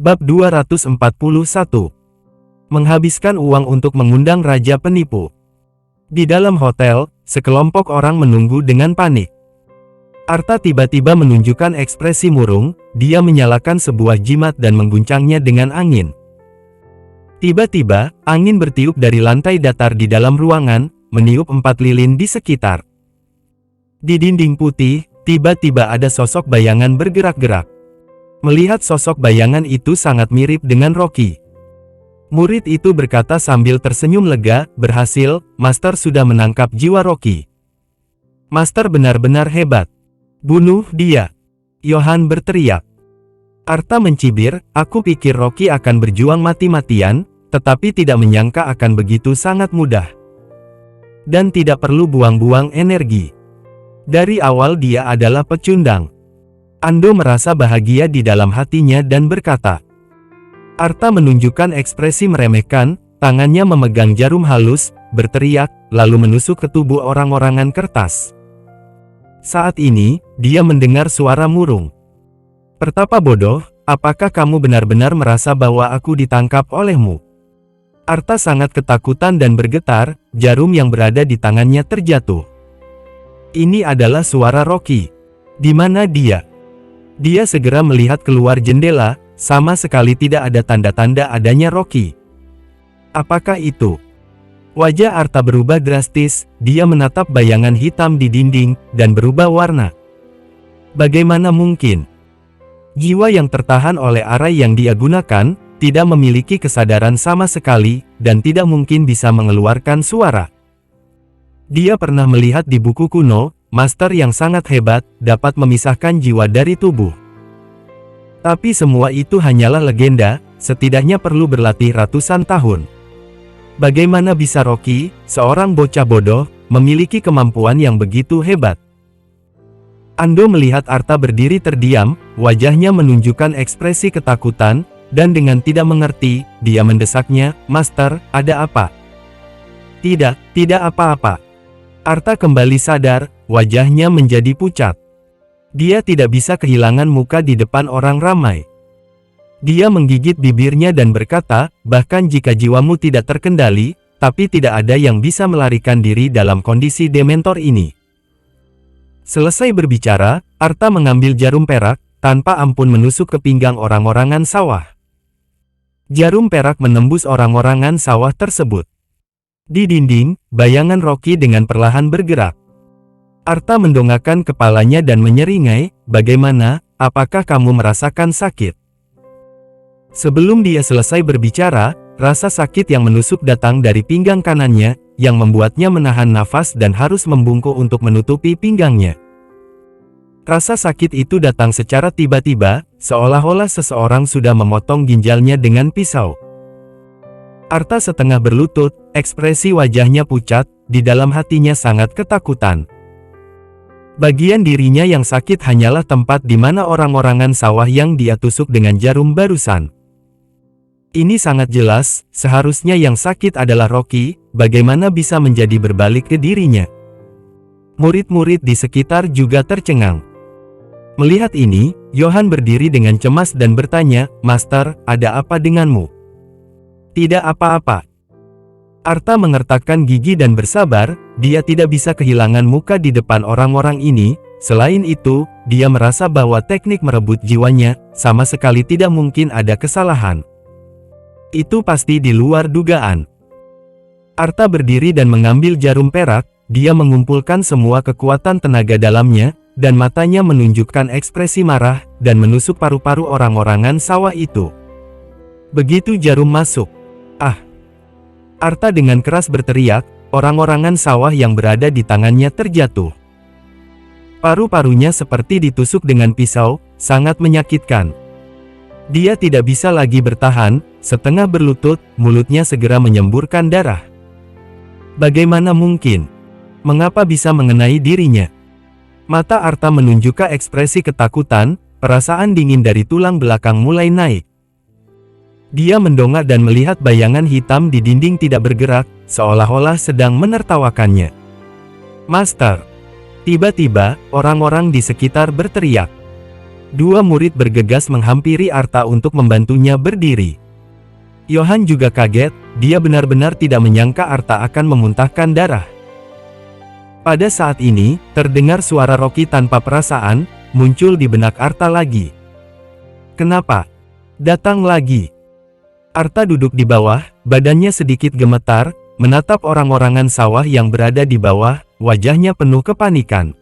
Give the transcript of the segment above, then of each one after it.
Bab 241. Menghabiskan uang untuk mengundang raja penipu. Di dalam hotel, sekelompok orang menunggu dengan panik. Arta tiba-tiba menunjukkan ekspresi murung, dia menyalakan sebuah jimat dan mengguncangnya dengan angin. Tiba-tiba, angin bertiup dari lantai datar di dalam ruangan, meniup 4 lilin di sekitar. Di dinding putih, tiba-tiba ada sosok bayangan bergerak-gerak. Melihat sosok bayangan itu sangat mirip dengan Rocky. Murid itu berkata sambil tersenyum lega, berhasil, Master sudah menangkap jiwa Rocky. Master benar-benar hebat. Bunuh dia. Johan berteriak. Arta mencibir, aku pikir Rocky akan berjuang mati-matian, tetapi tidak menyangka akan begitu sangat mudah. Dan tidak perlu buang-buang energi. Dari awal dia adalah pecundang. Ando merasa bahagia di dalam hatinya dan berkata. Arta menunjukkan ekspresi meremehkan, tangannya memegang jarum halus, berteriak, lalu menusuk ke tubuh orang-orangan kertas. Saat ini, dia mendengar suara murung. Pertapa bodoh, apakah kamu benar-benar merasa bahwa aku ditangkap olehmu? Arta sangat ketakutan dan bergetar, jarum yang berada di tangannya terjatuh. Ini adalah suara Rocky. Di mana dia? Dia segera melihat keluar jendela, sama sekali tidak ada tanda-tanda adanya Rocky. Apakah itu? Wajah Arta berubah drastis, dia menatap bayangan hitam di dinding, dan berubah warna. Bagaimana mungkin? Jiwa yang tertahan oleh arai yang dia gunakan, tidak memiliki kesadaran sama sekali, dan tidak mungkin bisa mengeluarkan suara. Dia pernah melihat di buku kuno, Master yang sangat hebat, dapat memisahkan jiwa dari tubuh. Tapi semua itu hanyalah legenda, setidaknya perlu berlatih ratusan tahun. Bagaimana bisa Rocky, seorang bocah bodoh, memiliki kemampuan yang begitu hebat? Ando melihat Arta berdiri terdiam, wajahnya menunjukkan ekspresi ketakutan, dan dengan tidak mengerti, dia mendesaknya, Master, ada apa? Tidak apa-apa. Arta kembali sadar, wajahnya menjadi pucat. Dia tidak bisa kehilangan muka di depan orang ramai. Dia menggigit bibirnya dan berkata, bahkan jika jiwamu tidak terkendali, tapi tidak ada yang bisa melarikan diri dalam kondisi dementor ini. Selesai berbicara, Arta mengambil jarum perak, tanpa ampun menusuk ke pinggang orang-orangan sawah. Jarum perak menembus orang-orangan sawah tersebut. Di dinding, bayangan Rocky dengan perlahan bergerak. Arta mendongakkan kepalanya dan menyeringai, bagaimana, apakah kamu merasakan sakit? Sebelum dia selesai berbicara, rasa sakit yang menusuk datang dari pinggang kanannya, yang membuatnya menahan nafas dan harus membungkuk untuk menutupi pinggangnya. Rasa sakit itu datang secara tiba-tiba, seolah-olah seseorang sudah memotong ginjalnya dengan pisau. Arta setengah berlutut, ekspresi wajahnya pucat, di dalam hatinya sangat ketakutan. Bagian dirinya yang sakit hanyalah tempat di mana orang-orangan sawah yang dia tusuk dengan jarum barusan. Ini sangat jelas, seharusnya yang sakit adalah Rocky, bagaimana bisa menjadi berbalik ke dirinya. Murid-murid di sekitar juga tercengang. Melihat ini, Johan berdiri dengan cemas dan bertanya, Master, ada apa denganmu? Tidak apa-apa. Arta mengertakkan gigi dan bersabar, dia tidak bisa kehilangan muka di depan orang-orang ini, selain itu, dia merasa bahwa teknik merebut jiwanya, sama sekali tidak mungkin ada kesalahan. Itu pasti di luar dugaan. Arta berdiri dan mengambil jarum perak, dia mengumpulkan semua kekuatan tenaga dalamnya, dan matanya menunjukkan ekspresi marah, dan menusuk paru-paru orang-orangan sawah itu. Begitu jarum masuk. Ah! Arta dengan keras berteriak, orang-orangan sawah yang berada di tangannya terjatuh. Paru-parunya seperti ditusuk dengan pisau, sangat menyakitkan. Dia tidak bisa lagi bertahan, setengah berlutut, mulutnya segera menyemburkan darah. Bagaimana mungkin? Mengapa bisa mengenai dirinya? Mata Arta menunjukkan ekspresi ketakutan, perasaan dingin dari tulang belakang mulai naik. Dia mendongak dan melihat bayangan hitam di dinding tidak bergerak, seolah-olah sedang menertawakannya. Master! Tiba-tiba, orang-orang di sekitar berteriak. Dua murid bergegas menghampiri Arta untuk membantunya berdiri. Johan juga kaget, dia benar-benar tidak menyangka Arta akan memuntahkan darah. Pada saat ini, terdengar suara Rocky tanpa perasaan, muncul di benak Arta lagi. Kenapa? Datang lagi. Arta duduk di bawah, badannya sedikit gemetar, menatap orang-orangan sawah yang berada di bawah, wajahnya penuh kepanikan.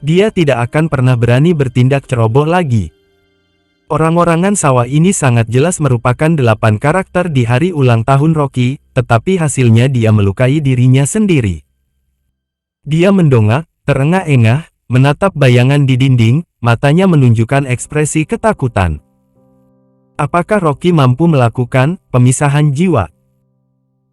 Dia tidak akan pernah berani bertindak ceroboh lagi. Orang-orangan sawah ini sangat jelas merupakan 8 karakter di hari ulang tahun Rocky, tetapi hasilnya dia melukai dirinya sendiri. Dia mendongak, terengah-engah, menatap bayangan di dinding, matanya menunjukkan ekspresi ketakutan. Apakah Rocky mampu melakukan pemisahan jiwa?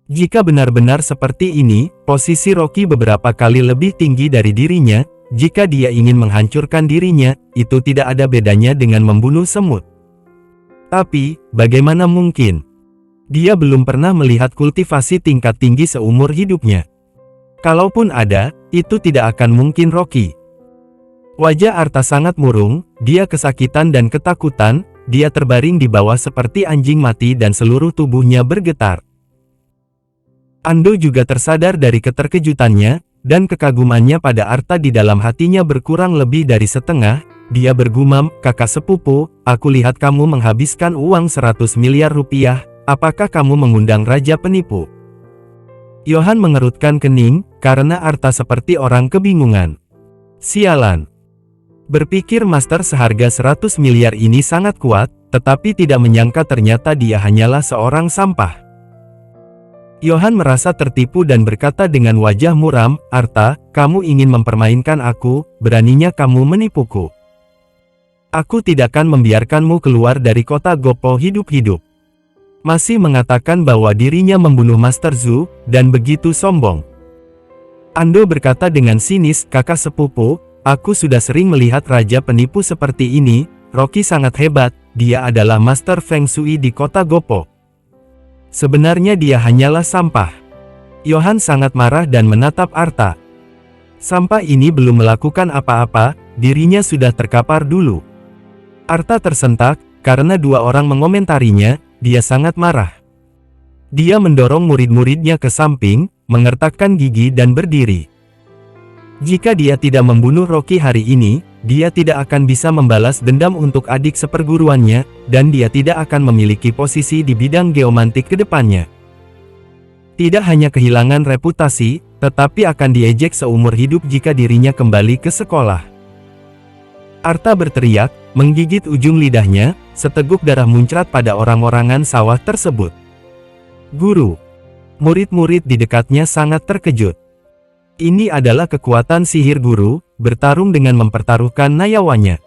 Jika benar-benar seperti ini, posisi Rocky beberapa kali lebih tinggi dari dirinya. Jika dia ingin menghancurkan dirinya, itu tidak ada bedanya dengan membunuh semut. Tapi, bagaimana mungkin? Dia belum pernah melihat kultivasi tingkat tinggi seumur hidupnya. Kalaupun ada, itu tidak akan mungkin Rocky. Wajah Arta sangat murung, dia kesakitan dan ketakutan, dia terbaring di bawah seperti anjing mati dan seluruh tubuhnya bergetar. Ando juga tersadar dari keterkejutannya, dan kekagumannya pada Arta di dalam hatinya berkurang lebih dari setengah. Dia bergumam, "Kakak sepupu, aku lihat kamu menghabiskan uang 100 miliar rupiah, apakah kamu mengundang raja penipu?" Johan mengerutkan kening, karena Arta seperti orang kebingungan. Sialan. Berpikir master seharga 100 miliar ini sangat kuat, tetapi tidak menyangka ternyata dia hanyalah seorang sampah. Johan merasa tertipu dan berkata dengan wajah muram, "Arta, kamu ingin mempermainkan aku, beraninya kamu menipuku. Aku tidak akan membiarkanmu keluar dari kota Gopo hidup-hidup." Masih mengatakan bahwa dirinya membunuh Master Zhu, dan begitu sombong. Ando berkata dengan sinis, "Kakak sepupu, aku sudah sering melihat raja penipu seperti ini, Rocky sangat hebat, dia adalah Master Feng Shui di kota Gopo. Sebenarnya dia hanyalah sampah." Johan sangat marah dan menatap Arta. Sampah ini belum melakukan apa-apa, dirinya sudah terkapar dulu. Arta tersentak, karena dua orang mengomentarinya, dia sangat marah. Dia mendorong murid-muridnya ke samping, mengertakkan gigi dan berdiri. Jika dia tidak membunuh Rocky hari ini, dia tidak akan bisa membalas dendam untuk adik seperguruannya, dan dia tidak akan memiliki posisi di bidang geomantik ke depannya. Tidak hanya kehilangan reputasi, tetapi akan diejek seumur hidup jika dirinya kembali ke sekolah. Arta berteriak, menggigit ujung lidahnya, seteguk darah muncrat pada orang-orangan sawah tersebut. Guru. Murid-murid di dekatnya sangat terkejut. Ini adalah kekuatan sihir guru, bertarung dengan mempertaruhkan nyawanya.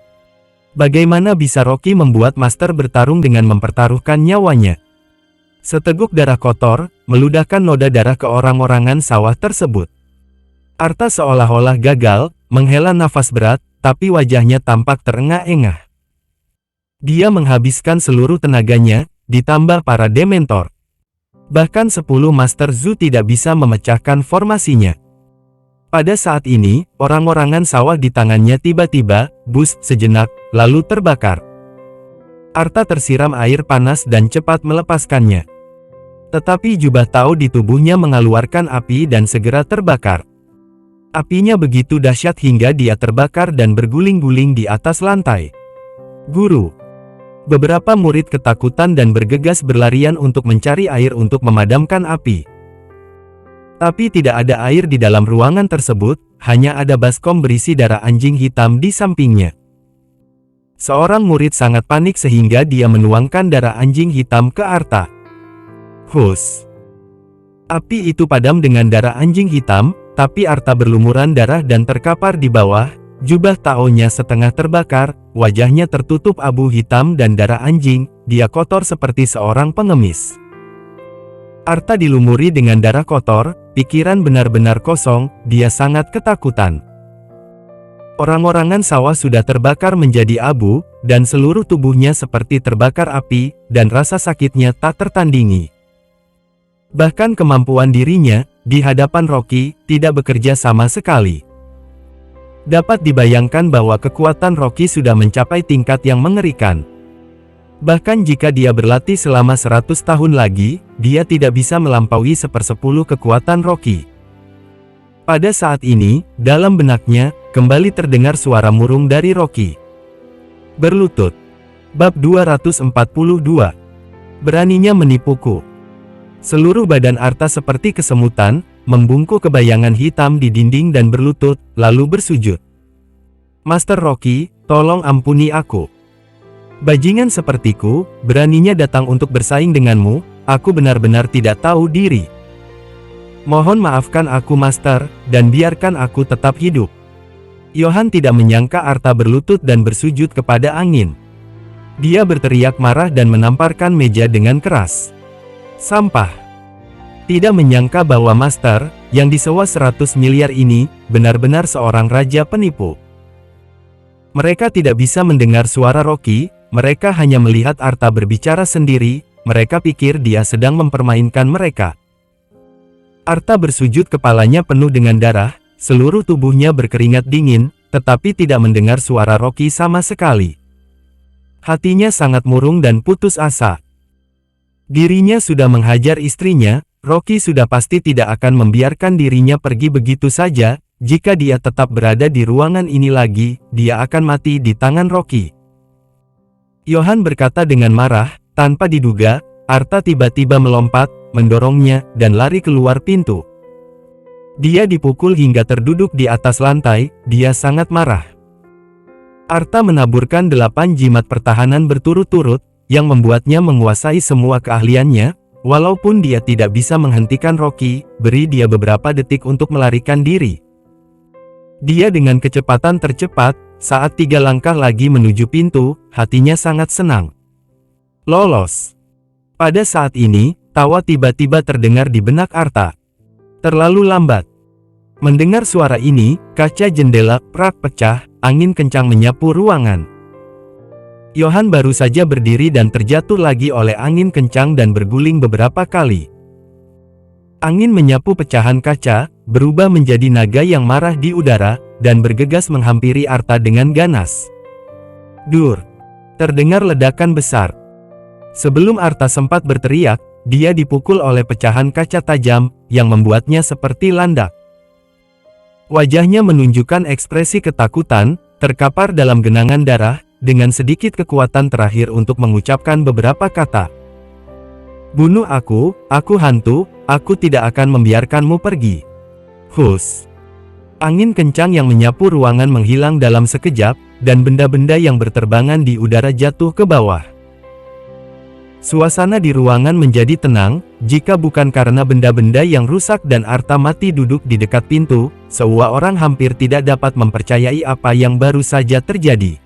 Bagaimana bisa Rocky membuat master bertarung dengan mempertaruhkan nyawanya? Seteguk darah kotor, meludahkan noda darah ke orang-orangan sawah tersebut. Arta seolah-olah gagal, menghela nafas berat, tapi wajahnya tampak terengah-engah. Dia menghabiskan seluruh tenaganya, ditambah para dementor. Bahkan 10 Master Zhu tidak bisa memecahkan formasinya. Pada saat ini, orang-orangan sawah di tangannya tiba-tiba, bus, sejenak, lalu terbakar. Arta tersiram air panas dan cepat melepaskannya. Tetapi jubah Tao di tubuhnya mengeluarkan api dan segera terbakar. Apinya begitu dahsyat hingga dia terbakar dan berguling-guling di atas lantai. Guru. Beberapa murid ketakutan dan bergegas berlarian untuk mencari air untuk memadamkan api. Tapi tidak ada air di dalam ruangan tersebut, hanya ada baskom berisi darah anjing hitam di sampingnya. Seorang murid sangat panik sehingga dia menuangkan darah anjing hitam ke Arta. Hus! Api itu padam dengan darah anjing hitam, tapi Arta berlumuran darah dan terkapar di bawah, jubah Tao-nya setengah terbakar, wajahnya tertutup abu hitam dan darah anjing, dia kotor seperti seorang pengemis. Arta dilumuri dengan darah kotor, pikiran benar-benar kosong, dia sangat ketakutan. Orang-orangan sawah sudah terbakar menjadi abu, dan seluruh tubuhnya seperti terbakar api, dan rasa sakitnya tak tertandingi. Bahkan kemampuan dirinya, di hadapan Rocky, tidak bekerja sama sekali. Dapat dibayangkan bahwa kekuatan Rocky sudah mencapai tingkat yang mengerikan. Bahkan jika dia berlatih selama 100 tahun lagi, dia tidak bisa melampaui 1/10 kekuatan Rocky. Pada saat ini, dalam benaknya, kembali terdengar suara murung dari Rocky. Berlutut. Bab 242. Beraninya menipuku. Seluruh badan Arta seperti kesemutan, membungkuk ke bayangan hitam di dinding dan berlutut, lalu bersujud. Master Rocky, tolong ampuni aku. Bajingan sepertiku, beraninya datang untuk bersaing denganmu, aku benar-benar tidak tahu diri. Mohon maafkan aku Master, dan biarkan aku tetap hidup. Johan tidak menyangka Arta berlutut dan bersujud kepada angin. Dia berteriak marah dan menamparkan meja dengan keras. Sampah. Tidak menyangka bahwa Master, yang disewa 100 miliar ini, benar-benar seorang raja penipu. Mereka tidak bisa mendengar suara Rocky, mereka hanya melihat Arta berbicara sendiri, mereka pikir dia sedang mempermainkan mereka. Arta bersujud, kepalanya penuh dengan darah, seluruh tubuhnya berkeringat dingin, tetapi tidak mendengar suara Rocky sama sekali. Hatinya sangat murung dan putus asa. Dirinya sudah menghajar istrinya, Rocky sudah pasti tidak akan membiarkan dirinya pergi begitu saja, jika dia tetap berada di ruangan ini lagi, dia akan mati di tangan Rocky. Johan berkata dengan marah, tanpa diduga, Arta tiba-tiba melompat, mendorongnya, dan lari keluar pintu. Dia dipukul hingga terduduk di atas lantai, dia sangat marah. Arta menaburkan 8 jimat pertahanan berturut-turut, yang membuatnya menguasai semua keahliannya, walaupun dia tidak bisa menghentikan Rocky, beri dia beberapa detik untuk melarikan diri. Dia dengan kecepatan tercepat, saat 3 langkah lagi menuju pintu, hatinya sangat senang. Lolos. Pada saat ini, tawa tiba-tiba terdengar di benak Arta. Terlalu lambat. Mendengar suara ini, kaca jendela prak pecah, angin kencang menyapu ruangan. Johan baru saja berdiri dan terjatuh lagi oleh angin kencang dan berguling beberapa kali. Angin menyapu pecahan kaca, berubah menjadi naga yang marah di udara, dan bergegas menghampiri Arta dengan ganas. Dur! Terdengar ledakan besar. Sebelum Arta sempat berteriak, dia dipukul oleh pecahan kaca tajam, yang membuatnya seperti landak. Wajahnya menunjukkan ekspresi ketakutan, terkapar dalam genangan darah, dengan sedikit kekuatan terakhir untuk mengucapkan beberapa kata. Bunuh aku hantu, aku tidak akan membiarkanmu pergi. Hus! Angin kencang yang menyapu ruangan menghilang dalam sekejap, dan benda-benda yang berterbangan di udara jatuh ke bawah. Suasana di ruangan menjadi tenang, jika bukan karena benda-benda yang rusak dan Arta mati duduk di dekat pintu, semua orang hampir tidak dapat mempercayai apa yang baru saja terjadi.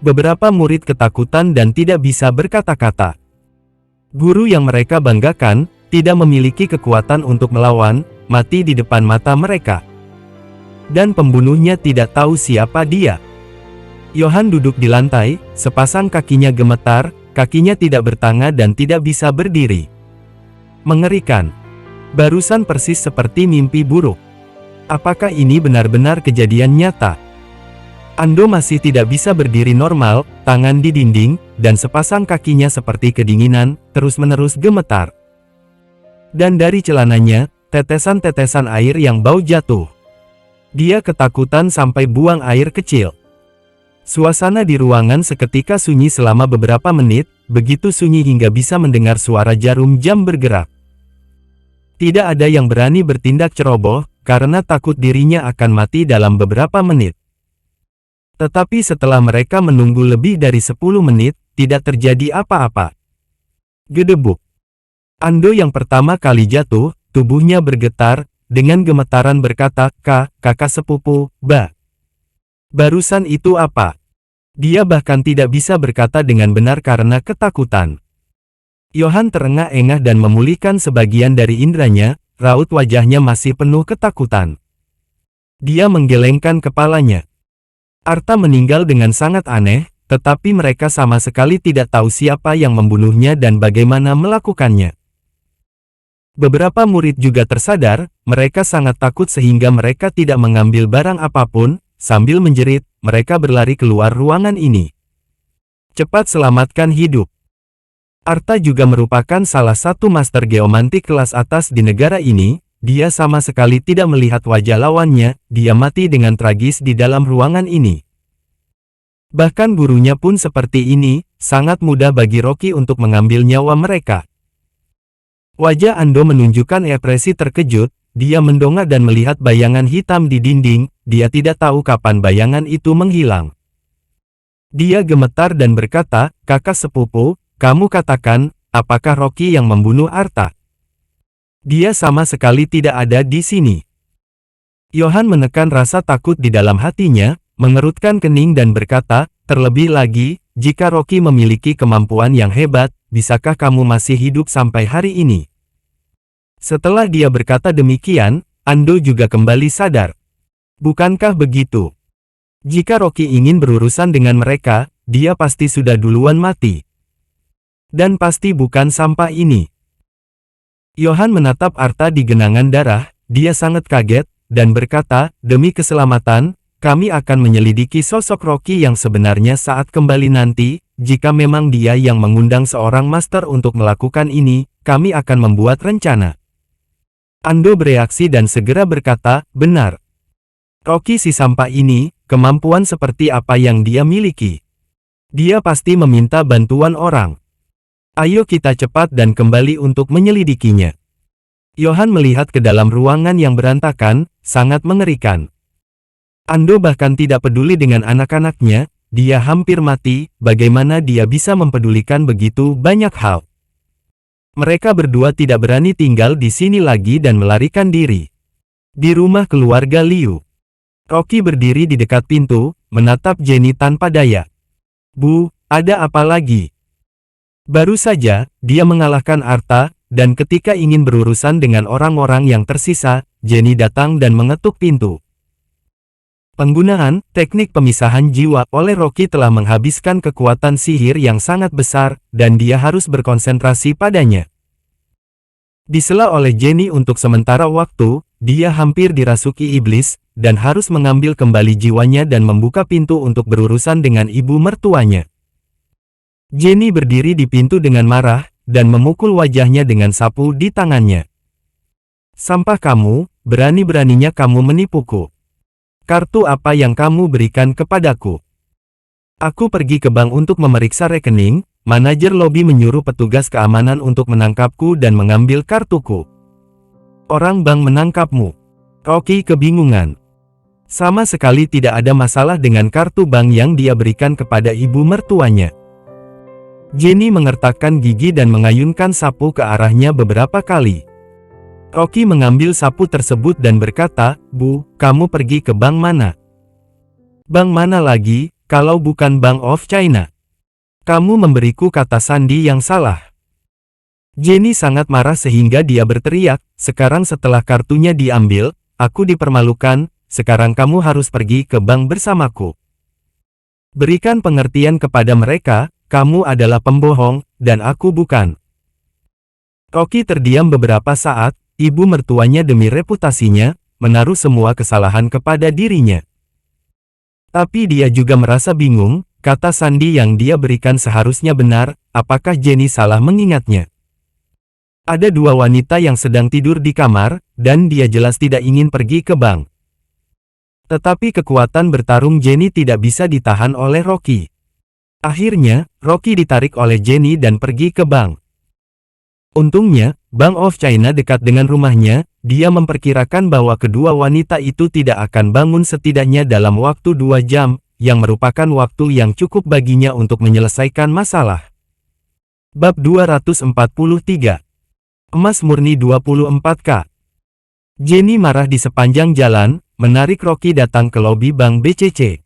Beberapa murid ketakutan dan tidak bisa berkata-kata. Guru yang mereka banggakan, tidak memiliki kekuatan untuk melawan, mati di depan mata mereka. Dan pembunuhnya tidak tahu siapa dia. Johan duduk di lantai, sepasang kakinya gemetar, kakinya tidak bertanga dan tidak bisa berdiri. Mengerikan. Barusan persis seperti mimpi buruk. Apakah ini benar-benar kejadian nyata? Ando masih tidak bisa berdiri normal, tangan di dinding, dan sepasang kakinya seperti kedinginan, terus-menerus gemetar. Dan dari celananya, tetesan-tetesan air yang bau jatuh. Dia ketakutan sampai buang air kecil. Suasana di ruangan seketika sunyi selama beberapa menit, begitu sunyi hingga bisa mendengar suara jarum jam bergerak. Tidak ada yang berani bertindak ceroboh, karena takut dirinya akan mati dalam beberapa menit. Tetapi setelah mereka menunggu lebih dari 10 menit, tidak terjadi apa-apa. Gedebuk. Ando yang pertama kali jatuh, tubuhnya bergetar, dengan gemetaran berkata, kakak sepupu, barusan itu apa? Dia bahkan tidak bisa berkata dengan benar karena ketakutan. Johan terengah-engah dan memulihkan sebagian dari indranya, raut wajahnya masih penuh ketakutan. Dia menggelengkan kepalanya. Arta meninggal dengan sangat aneh, tetapi mereka sama sekali tidak tahu siapa yang membunuhnya dan bagaimana melakukannya. Beberapa murid juga tersadar, mereka sangat takut sehingga mereka tidak mengambil barang apapun. Sambil menjerit, mereka berlari keluar ruangan ini. Cepat selamatkan hidup. Arta juga merupakan salah satu master geomantik kelas atas di negara ini. Dia sama sekali tidak melihat wajah lawannya, dia mati dengan tragis di dalam ruangan ini. Bahkan gurunya pun seperti ini, sangat mudah bagi Rocky untuk mengambil nyawa mereka. Wajah Ando menunjukkan ekspresi terkejut, dia mendongak dan melihat bayangan hitam di dinding, dia tidak tahu kapan bayangan itu menghilang. Dia gemetar dan berkata, "Kakak sepupu, kamu katakan, apakah Rocky yang membunuh Arta?" Dia sama sekali tidak ada di sini. Johan menekan rasa takut di dalam hatinya, mengerutkan kening dan berkata, "Terlebih lagi, jika Rocky memiliki kemampuan yang hebat, bisakah kamu masih hidup sampai hari ini?" Setelah dia berkata demikian, Ando juga kembali sadar. Bukankah begitu? Jika Rocky ingin berurusan dengan mereka, dia pasti sudah duluan mati. Dan pasti bukan sampah ini. Johan menatap Arta di genangan darah, dia sangat kaget, dan berkata, "Demi keselamatan, kami akan menyelidiki sosok Rocky yang sebenarnya saat kembali nanti. Jika memang dia yang mengundang seorang master untuk melakukan ini, kami akan membuat rencana." Ando bereaksi dan segera berkata, "Benar. Rocky si sampah ini, kemampuan seperti apa yang dia miliki? Dia pasti meminta bantuan orang. Ayo kita cepat dan kembali untuk menyelidikinya." Johan melihat ke dalam ruangan yang berantakan, sangat mengerikan. Ando bahkan tidak peduli dengan anak-anaknya, dia hampir mati, bagaimana dia bisa mempedulikan begitu banyak hal. Mereka berdua tidak berani tinggal di sini lagi dan melarikan diri. Di rumah keluarga Liu, Rocky berdiri di dekat pintu, menatap Jenny tanpa daya. "Bu, ada apa lagi?" Baru saja, dia mengalahkan Arta, dan ketika ingin berurusan dengan orang-orang yang tersisa, Jenny datang dan mengetuk pintu. Penggunaan teknik pemisahan jiwa oleh Rocky telah menghabiskan kekuatan sihir yang sangat besar, dan dia harus berkonsentrasi padanya. Disela oleh Jenny untuk sementara waktu, dia hampir dirasuki iblis, dan harus mengambil kembali jiwanya dan membuka pintu untuk berurusan dengan ibu mertuanya. Jenny berdiri di pintu dengan marah, dan memukul wajahnya dengan sapu di tangannya. "Sampah kamu, berani-beraninya kamu menipuku. Kartu apa yang kamu berikan kepadaku?" "Aku pergi ke bank untuk memeriksa rekening, manajer lobi menyuruh petugas keamanan untuk menangkapku dan mengambil kartuku." "Orang bank menangkapmu?" Rocky kebingungan. Sama sekali tidak ada masalah dengan kartu bank yang dia berikan kepada ibu mertuanya. Jenny mengertakkan gigi dan mengayunkan sapu ke arahnya beberapa kali. Rocky mengambil sapu tersebut dan berkata, "Bu, kamu pergi ke bank mana?" "Bank mana lagi, kalau bukan Bank of China? Kamu memberiku kata sandi yang salah." Jenny sangat marah sehingga dia berteriak, "Sekarang setelah kartunya diambil, aku dipermalukan, sekarang kamu harus pergi ke bank bersamaku. Berikan pengertian kepada mereka, kamu adalah pembohong, dan aku bukan." Rocky terdiam beberapa saat, ibu mertuanya demi reputasinya, menaruh semua kesalahan kepada dirinya. Tapi dia juga merasa bingung, kata sandi yang dia berikan seharusnya benar, apakah Jenny salah mengingatnya? Ada dua wanita yang sedang tidur di kamar, dan dia jelas tidak ingin pergi ke bank. Tetapi kekuatan bertarung Jenny tidak bisa ditahan oleh Rocky. Akhirnya, Rocky ditarik oleh Jenny dan pergi ke bank. Untungnya, Bank of China dekat dengan rumahnya, dia memperkirakan bahwa kedua wanita itu tidak akan bangun setidaknya dalam waktu 2 jam, yang merupakan waktu yang cukup baginya untuk menyelesaikan masalah. Bab 243. Emas murni 24K. Jenny marah di sepanjang jalan, menarik Rocky datang ke lobi Bank BCC.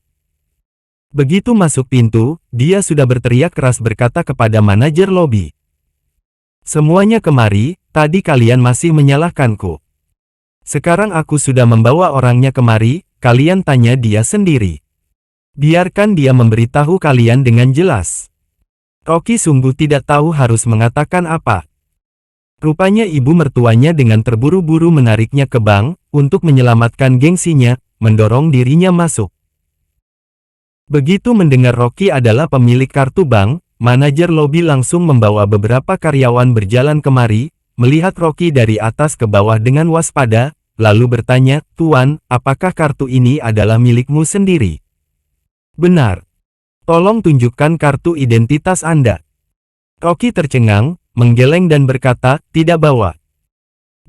Begitu masuk pintu, dia sudah berteriak keras berkata kepada manajer lobi. "Semuanya kemari, tadi kalian masih menyalahkanku. Sekarang aku sudah membawa orangnya kemari, kalian tanya dia sendiri. Biarkan dia memberitahu kalian dengan jelas." Rocky sungguh tidak tahu harus mengatakan apa. Rupanya ibu mertuanya dengan terburu-buru menariknya ke bank, untuk menyelamatkan gengsinya, mendorong dirinya masuk. Begitu mendengar Rocky adalah pemilik kartu bank, manajer lobi langsung membawa beberapa karyawan berjalan kemari, melihat Rocky dari atas ke bawah dengan waspada, lalu bertanya, "Tuan, apakah kartu ini adalah milikmu sendiri?" "Benar. Tolong tunjukkan kartu identitas Anda." Rocky tercengang, menggeleng dan berkata, "Tidak bawa."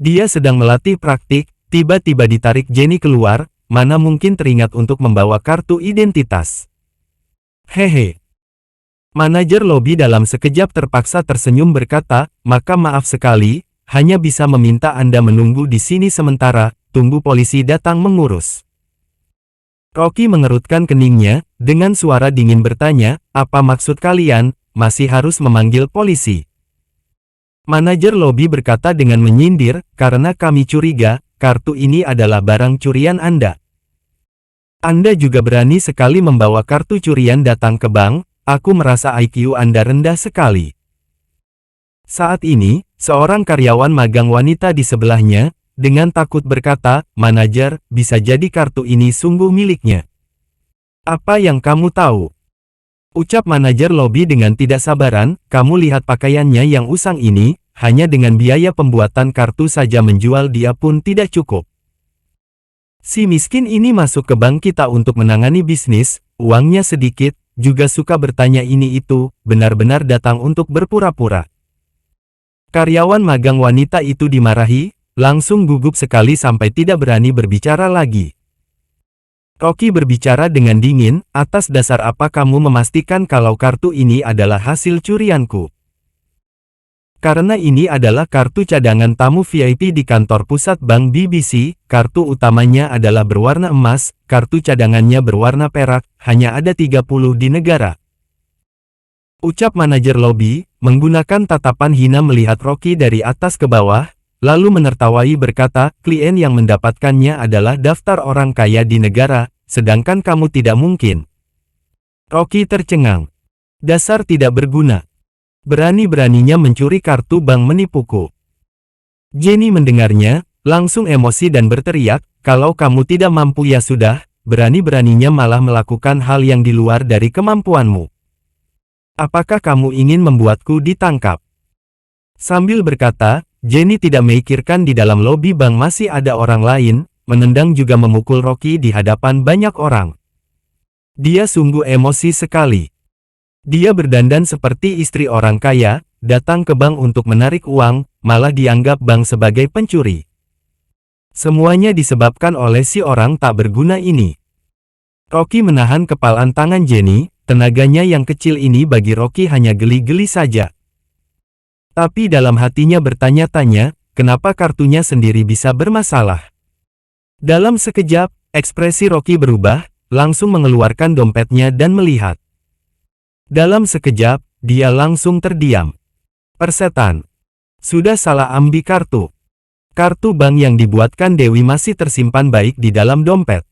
Dia sedang melatih praktik, tiba-tiba ditarik Jenny keluar, mana mungkin teringat untuk membawa kartu identitas. Hehe. Manajer lobi dalam sekejap terpaksa tersenyum berkata, "Maka maaf sekali, hanya bisa meminta Anda menunggu di sini sementara, tunggu polisi datang mengurus." Rocky mengerutkan keningnya, dengan suara dingin bertanya, "Apa maksud kalian, masih harus memanggil polisi?" Manajer lobi berkata dengan menyindir, "Karena kami curiga, kartu ini adalah barang curian Anda. Anda juga berani sekali membawa kartu curian datang ke bank, aku merasa IQ Anda rendah sekali." Saat ini, seorang karyawan magang wanita di sebelahnya, dengan takut berkata, "Manajer, bisa jadi kartu ini sungguh miliknya." "Apa yang kamu tahu?" ucap manajer lobi dengan tidak sabaran, "Kamu lihat pakaiannya yang usang ini, hanya dengan biaya pembuatan kartu saja menjual dia pun tidak cukup. Si miskin ini masuk ke bank kita untuk menangani bisnis, uangnya sedikit, juga suka bertanya ini itu, benar-benar datang untuk berpura-pura." Karyawan magang wanita itu dimarahi, langsung gugup sekali sampai tidak berani berbicara lagi. Rocky berbicara dengan dingin, "Atas dasar apa kamu memastikan kalau kartu ini adalah hasil curianku?" "Karena ini adalah kartu cadangan tamu VIP di kantor pusat Bank BBC, kartu utamanya adalah berwarna emas, kartu cadangannya berwarna perak, hanya ada 30 di negara," ucap manajer lobi, menggunakan tatapan hina melihat Rocky dari atas ke bawah, lalu menertawai berkata, "Klien yang mendapatkannya adalah daftar orang kaya di negara, sedangkan kamu tidak mungkin." Rocky tercengang. "Dasar tidak berguna. Berani-beraninya mencuri kartu bank menipuku." Jenny mendengarnya, langsung emosi dan berteriak, "Kalau kamu tidak mampu ya sudah, berani-beraninya malah melakukan hal yang di luar dari kemampuanmu. Apakah kamu ingin membuatku ditangkap?" Sambil berkata, Jenny tidak memikirkan di dalam lobi bank masih ada orang lain, menendang juga memukul Rocky di hadapan banyak orang. Dia sungguh emosi sekali. Dia berdandan seperti istri orang kaya, datang ke bank untuk menarik uang, malah dianggap bank sebagai pencuri. Semuanya disebabkan oleh si orang tak berguna ini. Rocky menahan kepalan tangan Jenny, tenaganya yang kecil ini bagi Rocky hanya geli-geli saja. Tapi dalam hatinya bertanya-tanya, kenapa kartunya sendiri bisa bermasalah. Dalam sekejap, ekspresi Rocky berubah, langsung mengeluarkan dompetnya dan melihat. Dalam sekejap, dia langsung terdiam. Persetan. Sudah salah ambil kartu. Kartu bank yang dibuatkan Dewi masih tersimpan baik di dalam dompet.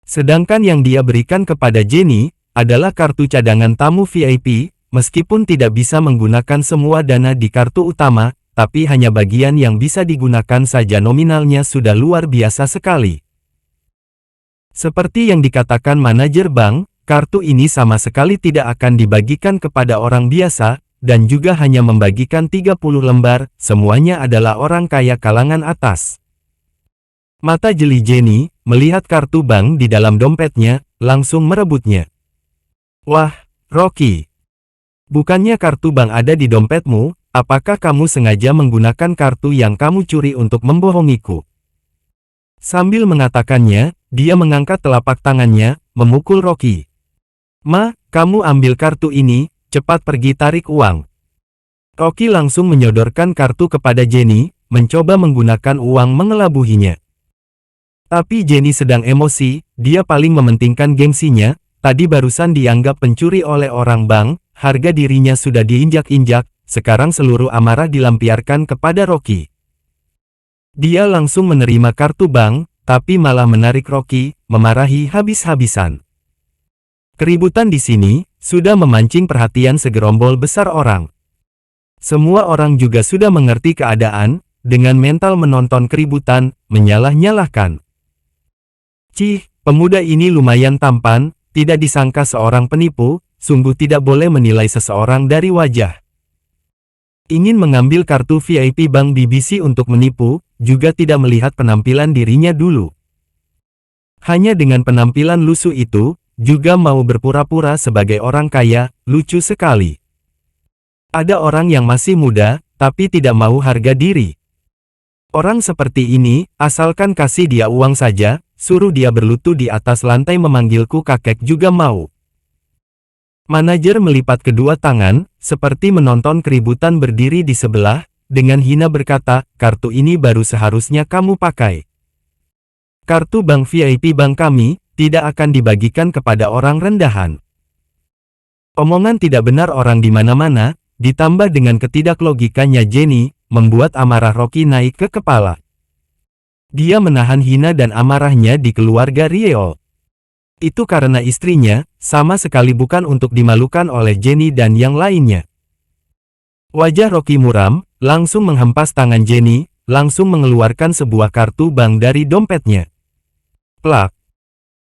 Sedangkan yang dia berikan kepada Jenny, adalah kartu cadangan tamu VIP, meskipun tidak bisa menggunakan semua dana di kartu utama, tapi hanya bagian yang bisa digunakan saja nominalnya sudah luar biasa sekali. Seperti yang dikatakan manajer bank, kartu ini sama sekali tidak akan dibagikan kepada orang biasa, dan juga hanya membagikan 30 lembar, semuanya adalah orang kaya kalangan atas. Mata jeli Jenny, melihat kartu bank di dalam dompetnya, langsung merebutnya. "Wah, Rocky. Bukannya kartu bank ada di dompetmu, apakah kamu sengaja menggunakan kartu yang kamu curi untuk membohongiku?" Sambil mengatakannya, dia mengangkat telapak tangannya, memukul Rocky. "Ma, kamu ambil kartu ini, cepat pergi tarik uang." Rocky langsung menyodorkan kartu kepada Jenny, mencoba menggunakan uang mengelabuhinya. Tapi Jenny sedang emosi, dia paling mementingkan gengsinya, tadi barusan dianggap pencuri oleh orang bank, harga dirinya sudah diinjak-injak, sekarang seluruh amarah dilampiaskan kepada Rocky. Dia langsung menerima kartu bank, tapi malah menarik Rocky, memarahi habis-habisan. Keributan di sini, sudah memancing perhatian segerombol besar orang. Semua orang juga sudah mengerti keadaan, dengan mental menonton keributan, menyalah-nyalahkan. Cih, pemuda ini lumayan tampan, tidak disangka seorang penipu, sungguh tidak boleh menilai seseorang dari wajah. Ingin mengambil kartu VIP Bank BBC untuk menipu, juga tidak melihat penampilan dirinya dulu. Hanya dengan penampilan lusuh itu, juga mau berpura-pura sebagai orang kaya, lucu sekali. Ada orang yang masih muda, tapi tidak mau harga diri. Orang seperti ini, asalkan kasih dia uang saja, suruh dia berlutut di atas lantai memanggilku kakek juga mau. Manajer melipat kedua tangan, seperti menonton keributan berdiri di sebelah, dengan hina berkata, kartu ini baru seharusnya kamu pakai. Kartu bank VIP bank kami, tidak akan dibagikan kepada orang rendahan. Omongan tidak benar orang di mana-mana, ditambah dengan ketidaklogikanya Jenny, membuat amarah Rocky naik ke kepala. Dia menahan hina dan amarahnya di keluarga Rieo. Itu karena istrinya, sama sekali bukan untuk dimalukan oleh Jenny dan yang lainnya. Wajah Rocky muram, langsung menghempas tangan Jenny, langsung mengeluarkan sebuah kartu bank dari dompetnya. Plak.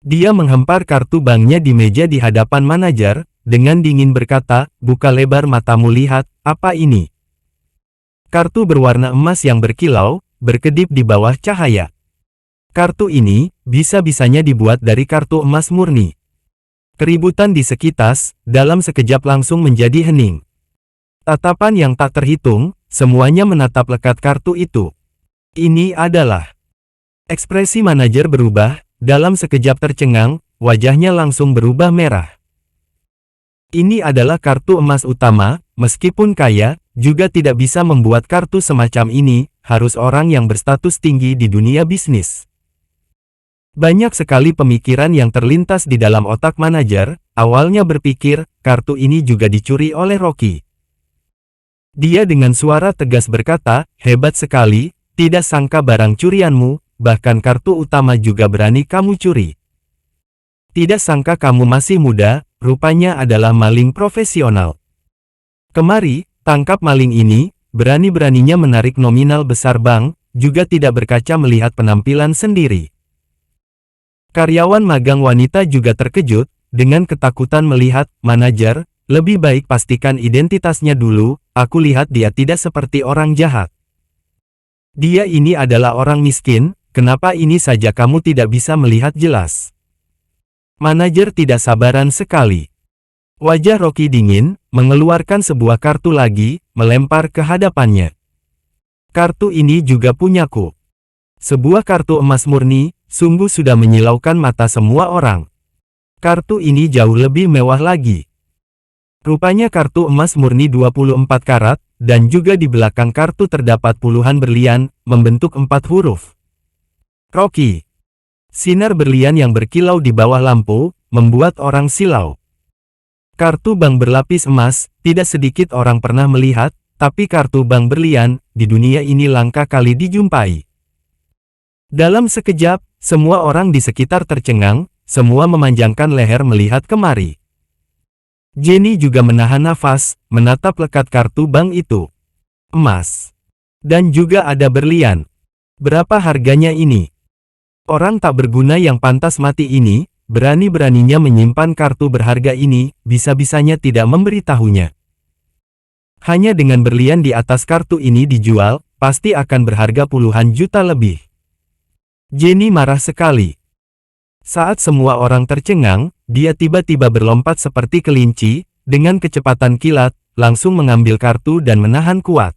Dia menghempar kartu banknya di meja di hadapan manajer, dengan dingin berkata, buka lebar matamu lihat, apa ini? Kartu berwarna emas yang berkilau, berkedip di bawah cahaya. Kartu ini, bisa-bisanya dibuat dari kartu emas murni. Keributan di sekitar, dalam sekejap langsung menjadi hening. Tatapan yang tak terhitung, semuanya menatap lekat kartu itu. Ini adalah... Ekspresi manajer berubah, dalam sekejap tercengang, wajahnya langsung berubah merah. Ini adalah kartu emas utama, meskipun kaya, juga tidak bisa membuat kartu semacam ini, harus orang yang berstatus tinggi di dunia bisnis. Banyak sekali pemikiran yang terlintas di dalam otak manajer, awalnya berpikir, kartu ini juga dicuri oleh Rocky. Dia dengan suara tegas berkata, hebat sekali, tidak sangka barang curianmu, bahkan kartu utama juga berani kamu curi. Tidak sangka kamu masih muda, rupanya adalah maling profesional. Kemari, tangkap maling ini, berani-beraninya menarik nominal besar bank, juga tidak berkaca melihat penampilan sendiri. Karyawan magang wanita juga terkejut, dengan ketakutan melihat, manajer, lebih baik pastikan identitasnya dulu, aku lihat dia tidak seperti orang jahat. Dia ini adalah orang miskin, kenapa ini saja kamu tidak bisa melihat jelas? Manajer tidak sabaran sekali. Wajah Rocky dingin, mengeluarkan sebuah kartu lagi, melempar ke hadapannya. Kartu ini juga punyaku. Sebuah kartu emas murni, sungguh sudah menyilaukan mata semua orang. Kartu ini jauh lebih mewah lagi. Rupanya kartu emas murni 24 karat, dan juga di belakang kartu terdapat puluhan berlian, membentuk 4 huruf. Rocky. Sinar berlian yang berkilau di bawah lampu, membuat orang silau. Kartu bank berlapis emas, tidak sedikit orang pernah melihat, tapi kartu bank berlian, di dunia ini langka kali dijumpai. Dalam sekejap, semua orang di sekitar tercengang, semua memanjangkan leher melihat kemari. Jenny juga menahan nafas, menatap lekat kartu bank itu. Emas. Dan juga ada berlian. Berapa harganya ini? Orang tak berguna yang pantas mati ini, berani-beraninya menyimpan kartu berharga ini, bisa-bisanya tidak memberitahunya. Hanya dengan berlian di atas kartu ini dijual, pasti akan berharga puluhan juta lebih. Jenny marah sekali. Saat semua orang tercengang, dia tiba-tiba berlompat seperti kelinci, dengan kecepatan kilat, langsung mengambil kartu dan menahan kuat.